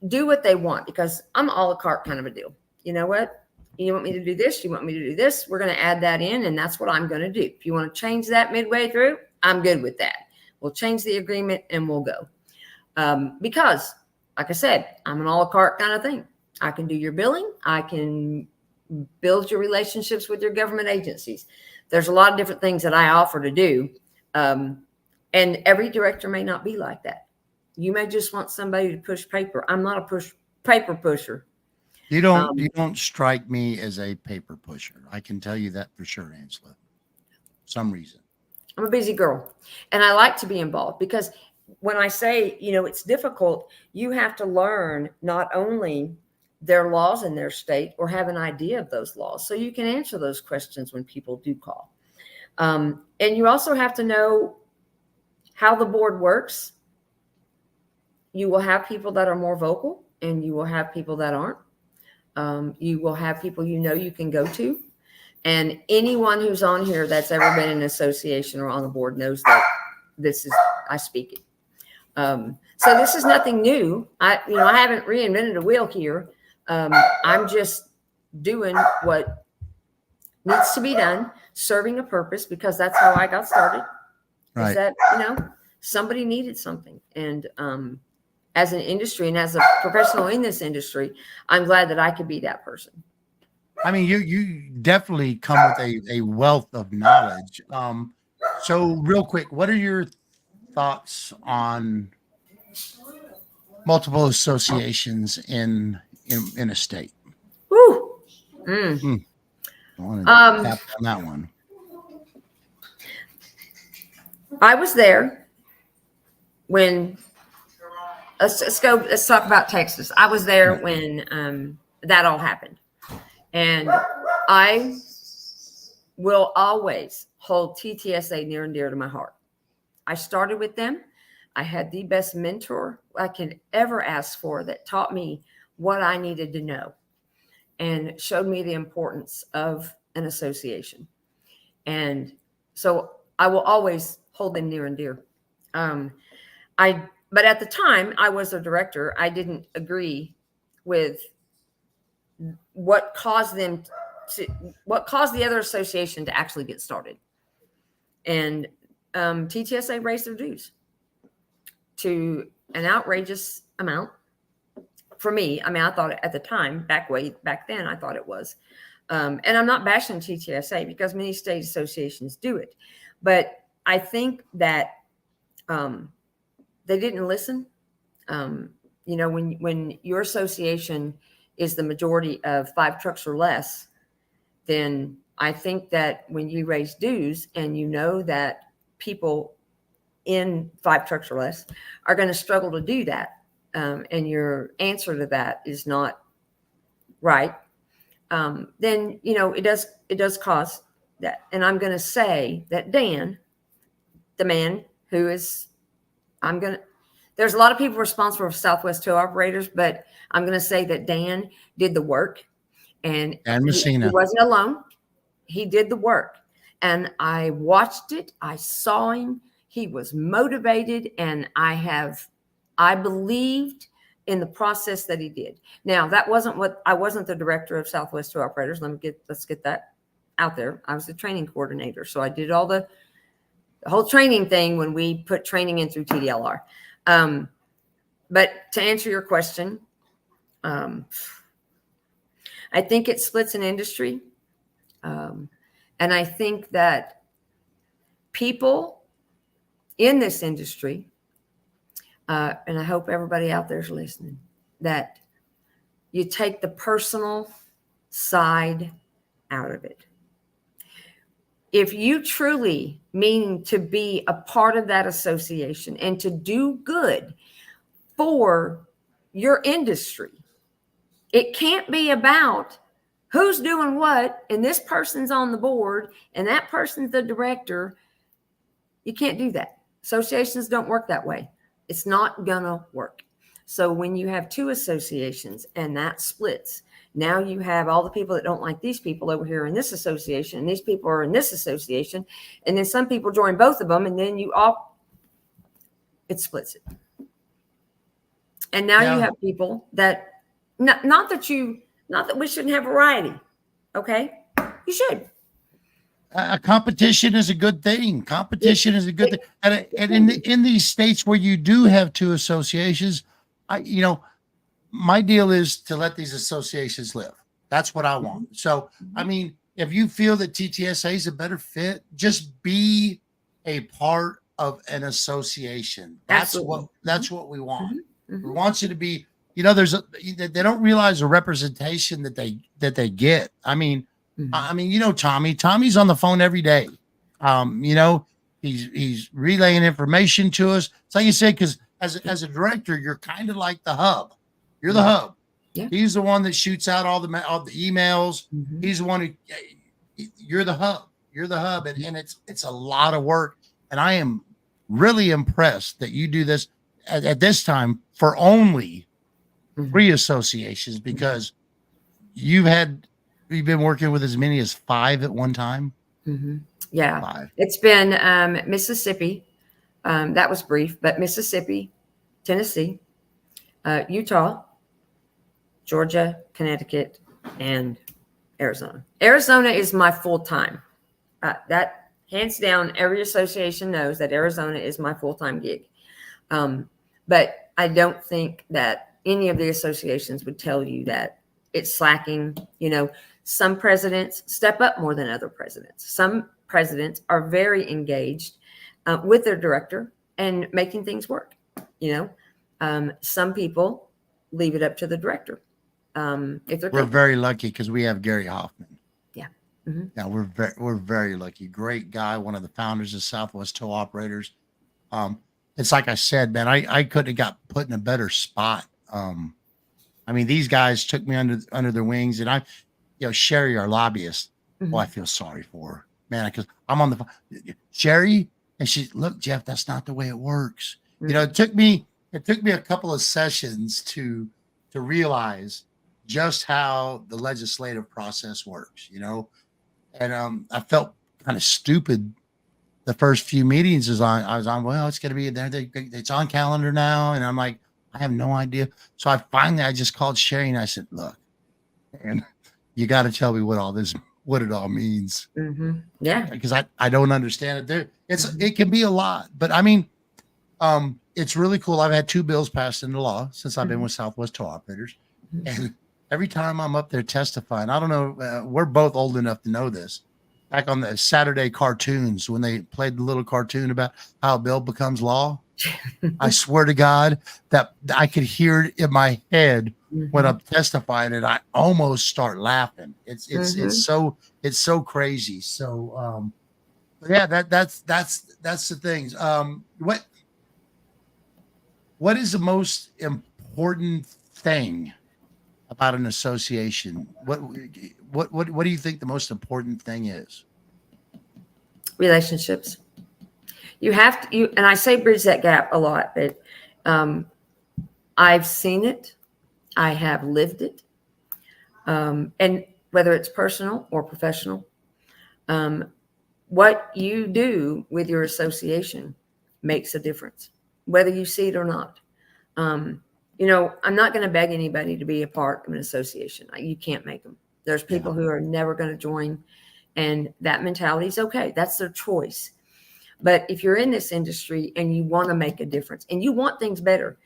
do what they want, because I'm a la carte kind of a deal. You know what? You want me to do this? You want me to do this? We're going to add that in, and that's what I'm going to do. If you want to change that midway through, I'm good with that. We'll change the agreement and we'll go. Because, like I said, I'm an a la carte kind of thing. I can do your billing. I can build your relationships with your government agencies. There's a lot of different things that I offer to do. And every director may not be like that. You may just want somebody to push paper. I'm not a paper pusher.
You don't strike me as a paper pusher. I can tell you that for sure, Angela. For some reason.
I'm a busy girl, and I like to be involved, because when I say, it's difficult, you have to learn not only their laws in their state or have an idea of those laws, so you can answer those questions when people do call. And you also have to know how the board works. You will have people that are more vocal, and you will have people that aren't. You will have people you can go to. And anyone who's on here that's ever been in an association or on the board knows that I speak it. So this is nothing new. I haven't reinvented a wheel here. I'm just doing what needs to be done, serving a purpose, because that's how I got started.
Right.
Is that, somebody needed something. And as an industry and as a professional in this industry, I'm glad that I could be that person.
I mean, you definitely come with a wealth of knowledge. So real quick, what are your thoughts on multiple associations in a state?
Woo.
I want to tap on that one.
I was there when let's talk about Texas. I was there when that all happened. And I will always hold TTSA near and dear to my heart. I started with them. I had the best mentor I could ever ask for that taught me what I needed to know and showed me the importance of an association. And so I will always hold them near and dear. But at the time I was a director, I didn't agree with what caused the other association to actually get started. And TTSA raised their dues to an outrageous amount for me. I mean, I thought at the time, back then, I thought it was. And I'm not bashing TTSA because many state associations do it. But I think that they didn't listen. When your association is the majority of 5 trucks or less, then I think that when you raise dues and you know that people in 5 trucks or less are going to struggle to do that, and your answer to that is not right, then it does cause that. And I'm going to say that Dan, the man who is, there's a lot of people responsible for Southwest tow operators, but I'm going to say that Dan did the work, and
Messina.
He wasn't alone. He did the work, and I watched it. I saw him. He was motivated, and I believed in the process that he did. Now, I wasn't the director of Southwest tow operators. Let's get that out there. I was the training coordinator. So I did all the whole training thing when we put training in through TDLR. But to answer your question, I think it splits an industry. And I think that people in this industry, and I hope everybody out there is listening, that you take the personal side out of it. If you truly mean to be a part of that association and to do good for your industry, it can't be about who's doing what and this person's on the board and that person's the director. You can't do that. Associations don't work that way. It's not gonna work. So when you have 2 associations and that splits, now you have all the people that don't like these people over here in this association, and these people are in this association, and then some people join both of them, and then it splits it. And now you have people that not that we shouldn't have variety. Okay, you should.
Competition is a good thing. Competition is a good thing. And in these states where you do have 2 associations, my deal is to let these associations live. That's what I want. So, I mean, if you feel that TTSA is a better fit, just be a part of an association. That's what we want. We want you to be, they don't realize the representation that they get. I mean, Tommy's on the phone every day. He's relaying information to us. It's like you said, because as a director, you're kind of like the hub. You're the hub. Yeah. He's the one that shoots out all the emails. He's the one who. You're the hub. You're the hub, and it's a lot of work. And I am really impressed that you do this at this time for only 3 associations, because you've been working with as many as 5 at one time.
Yeah,
5.
It's been Mississippi. That was brief, but Mississippi, Tennessee, Utah, Georgia, Connecticut, and Arizona. Arizona is my full-time. That hands down, every association knows that Arizona is my full-time gig. But I don't think that any of the associations would tell you that it's slacking. You know, some presidents step up more than other presidents. Some presidents are very engaged with their director and making things work. You know, some people leave it up to the director. If they're
We're very lucky because we have Gary Hoffman.
Yeah. Mm-hmm.
Yeah, we're very lucky. Great guy, one of the founders of Southwest Tow Operators. It's like I said, man, I couldn't have got put in a better spot. I mean, these guys took me under their wings, and Sherry, our lobbyist.
Mm-hmm.
Oh, I feel sorry for her, man, because I'm on the phone. Sherry, and she, look, Geoff, that's not the way it works. Mm-hmm. You know, it took me a couple of sessions to realize just how the legislative process works, you know. And I felt kind of stupid the first few meetings I was on. Well, it's going to be there. It's on calendar now. And I'm like, I have no idea. So I just called Sherry and I said, look, and you got to tell me what it all means.
Mm-hmm. Yeah.
Because I don't understand it. It can be a lot, but I mean, it's really cool. I've had 2 bills passed into law since I've been with Southwest Tow Operators. Mm-hmm. And every time I'm up there testifying, I don't know, we're both old enough to know this. Back on the Saturday cartoons, when they played the little cartoon about how a bill becomes law, I swear to God that I could hear it in my head when I'm testifying, and I almost start laughing. It's so crazy. So yeah, that's the things. What is the most important thing about an association? What do you think the most important thing is?
Relationships. You have to, and I say bridge that gap a lot, but I've seen it. I have lived it. And whether it's personal or professional, what you do with your association makes a difference, whether you see it or not. You know, I'm not going to beg anybody to be a part of an association. You can't make them. There's people who are never going to join, and that mentality is okay. That's their choice. But if you're in this industry and you want to make a difference and you want things better,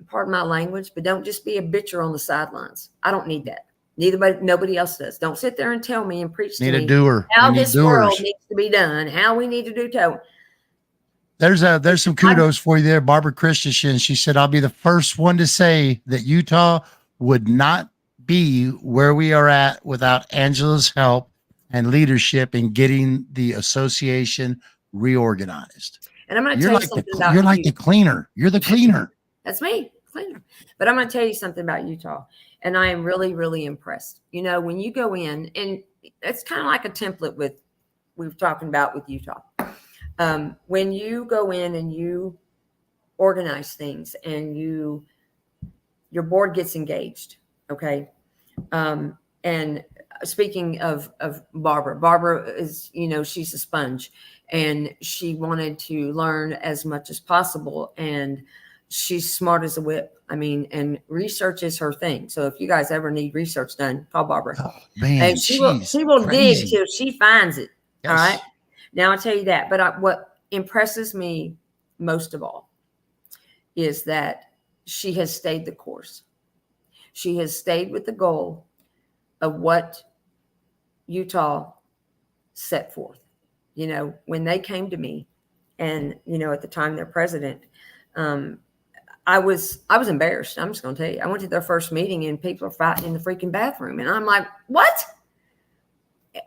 pardon my language, but don't just be a bitcher on the sidelines. I don't need that. Nobody else does. Don't sit there and tell me and preach to me
a doer.
how this world needs to be done, how we need to do tow.
There's some kudos for you there, Barbara Christensen. She said, I'll be the first one to say that Utah would not be where we are at without Angela's help and leadership in getting the association reorganized.
And I'm going to tell you something about
you're like the cleaner. You're the cleaner.
That's me, cleaner. But I'm going to tell you something about Utah, and I am really, really impressed. You know, when you go in, and it's kind of like a template we were talking about with Utah. When you go in and you organize things and your board gets engaged, okay? And speaking of Barbara is, you know, she's a sponge, and she wanted to learn as much as possible, and she's smart as a whip. I mean, and research is her thing. So if you guys ever need research done, call Barbara.
Oh, man,
and she will dig till she finds it. Yes. All right. Now I'll tell you that. But what impresses me most of all is that she has stayed the course. She has stayed with the goal of what Utah set forth. You know, when they came to me, and, you know, at the time their president, I was embarrassed. I'm just going to tell you, I went to their first meeting and people are fighting in the freaking bathroom. And I'm like, what?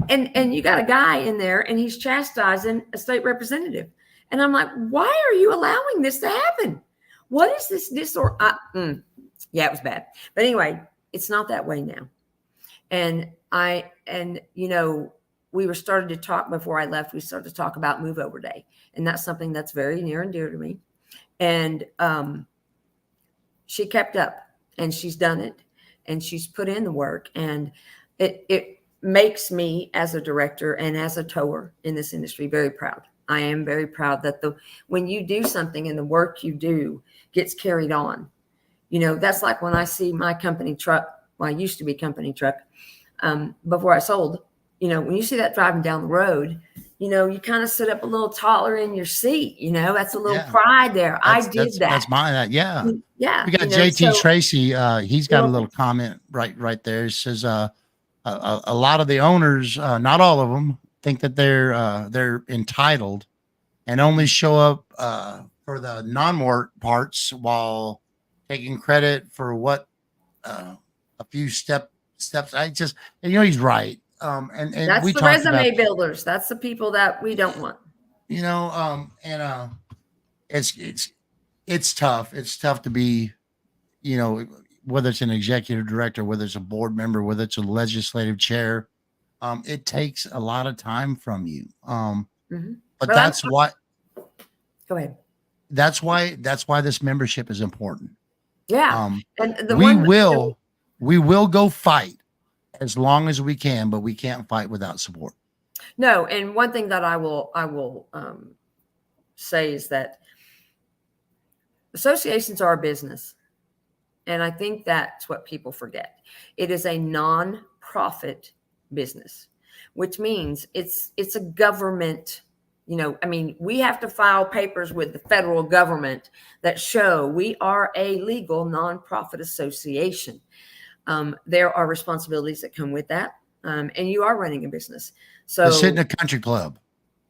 And you got a guy in there and he's chastising a state representative. And I'm like, why are you allowing this to happen? What is this disorder? Yeah, it was bad. But anyway, it's not that way now. And you know, we were starting to talk before I left. We started to talk about move over day. And that's something that's very near and dear to me. And she kept up, and she's done it, and she's put in the work. And it makes me as a director and as a tower in this industry very proud. I am very proud that when you do something and the work you do gets carried on, that's like when I see my company truck. Well, I used to be company truck before I sold. When you see that driving down the road, you kind of sit up a little taller in your seat. That's a little pride there. I did that.
That's mine. Yeah.
Yeah.
We got JT Tracy. He's got a little comment right there. It says, a lot of the owners, not all of them, think that they're entitled and only show up for the non-work parts while taking credit for what a few steps. He's right. And
that's
we
the
talked
resume
about,
builders. That's the people that we don't want.
It's tough. It's tough to be, whether it's an executive director, whether it's a board member, whether it's a legislative chair. It takes a lot of time from you. But that's why.
Go ahead.
That's why this membership is important.
Yeah. And
we will go fight as long as we can, but we can't fight without support.
No. And one thing that I will say is that associations are a business. And I think that's what people forget. It is a non-profit business, which means it's a government. We have to file papers with the federal government that show we are a legal nonprofit association. There are responsibilities that come with that. And you are running a business. So
to sit in a country club.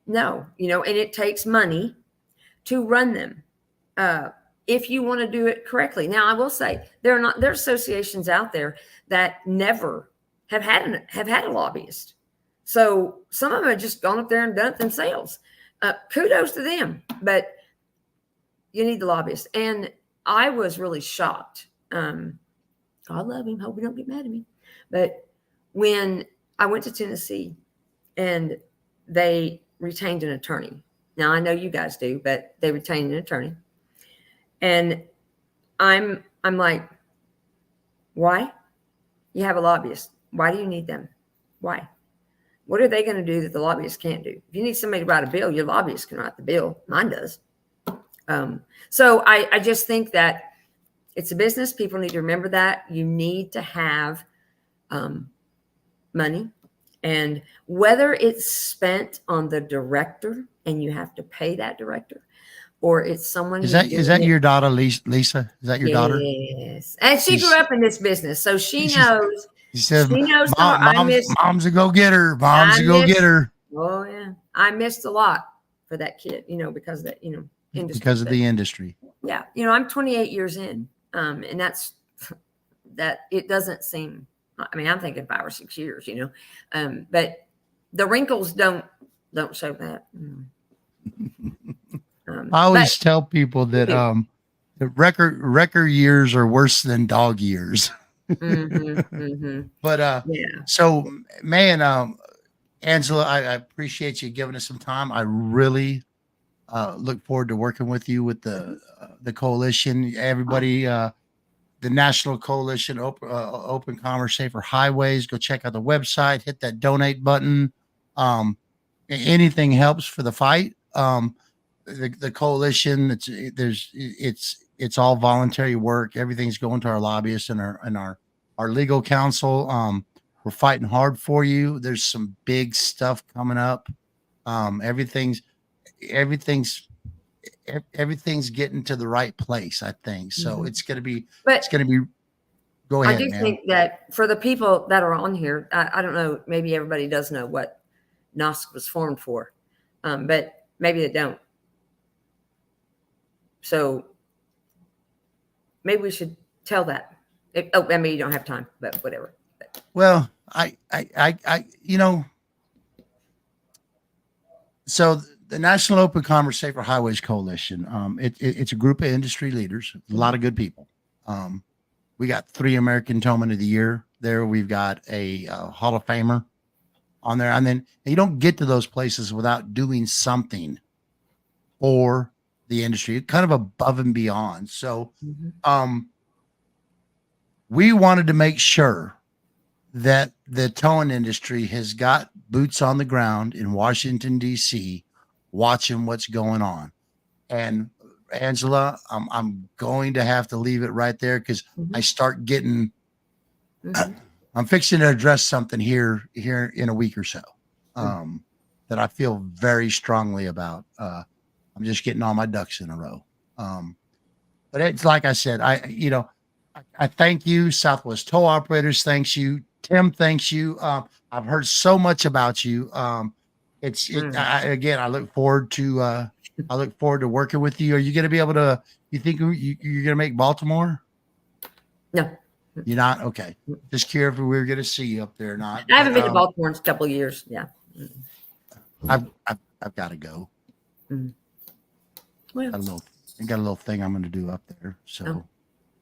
No, and it takes money to run them. If you want to do it correctly. Now, I will say there are associations out there that never have had a lobbyist. So some of them have just gone up there and done it themselves. Kudos to them, but you need the lobbyist. And I was really shocked. I love him. Hope he don't get mad at me. But when I went to Tennessee and they retained an attorney. Now I know you guys do, but they retained an attorney. And I'm like, why? You have a lobbyist. Why do you need them? Why? What are they going to do that the lobbyist can't do? If you need somebody to write a bill, your lobbyist can write the bill. Mine does. So I just think that it's a business. People need to remember that. You need to have money. And whether it's spent on the director and you have to pay that director, or it's someone.
Is that your daughter, Lisa? Is that your daughter?
Yes. And she grew up in this business, so she knows.
She knows. Mom's a go-getter. Mom's a go-getter.
Oh yeah. I missed a lot for that kid, because of that, industry.
Because of the industry.
Yeah. I'm 28 years in. And that's that it doesn't seem, I'm thinking 5 or 6 years, but the wrinkles don't show that.
I always tell people that the record years are worse than dog years. But
yeah.
So man, Angela, I appreciate you giving us some time. I really look forward to working with you with the coalition. Everybody, the National Coalition Open Commerce Safer Highways. Go check out the website. Hit that donate button. Anything helps for the fight. The coalition. It's all voluntary work. Everything's going to our lobbyists and our legal counsel. We're fighting hard for you. There's some big stuff coming up. Everything's getting to the right place, I think. So it's going to be, go ahead.
I do think that for the people that are on here, I don't know, maybe everybody does know what NOSC was formed for, but maybe they don't. So maybe we should tell that. You don't have time, but whatever.
Well, so the National Open Commerce Safer Highways Coalition, it's a group of industry leaders, a lot of good people. We got 3 American Towmen of the Year there. We've got a Hall of Famer on there. And then you don't get to those places without doing something for the industry, kind of above and beyond. So we wanted to make sure that the towing industry has got boots on the ground in Washington, D.C., watching what's going on. And Angela, I'm going to have to leave it right there because I start getting. I'm fixing to address something here in a week or so that I feel very strongly about. I'm just getting all my ducks in a row. But it's like I said, I thank you. Southwest Toll Operators thanks you. Tim thanks you. I've heard so much about you. Again, I look forward to working with you. Are you going to be able to? You think you're going to make Baltimore?
No.
You're not? Okay. Just curious if we were going to see you up there or not.
I haven't been to Baltimore in a couple of years. Yeah.
I've got to go.
Well,
I got a little thing I'm going to do up there. So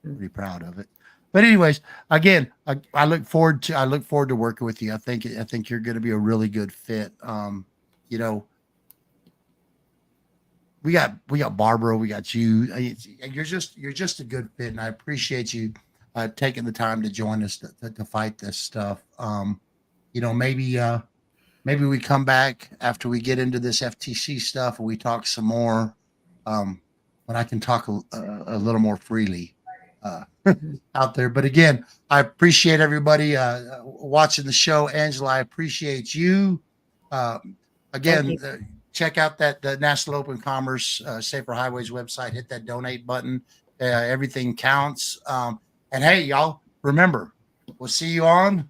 pretty proud of it. But anyways, again, I look forward to working with you. I think you're going to be a really good fit. We got Barbara, we got you. You're just a good fit, and I appreciate you taking the time to join us to fight this stuff. Maybe we come back after we get into this FTC stuff and we talk some more. When I can talk a little more freely out there. But again, I appreciate everybody watching the show. Angela, I appreciate you. Again, check out the National Open Commerce Safer Highways website. Hit that donate button. Everything counts. And hey, y'all, remember, we'll see you on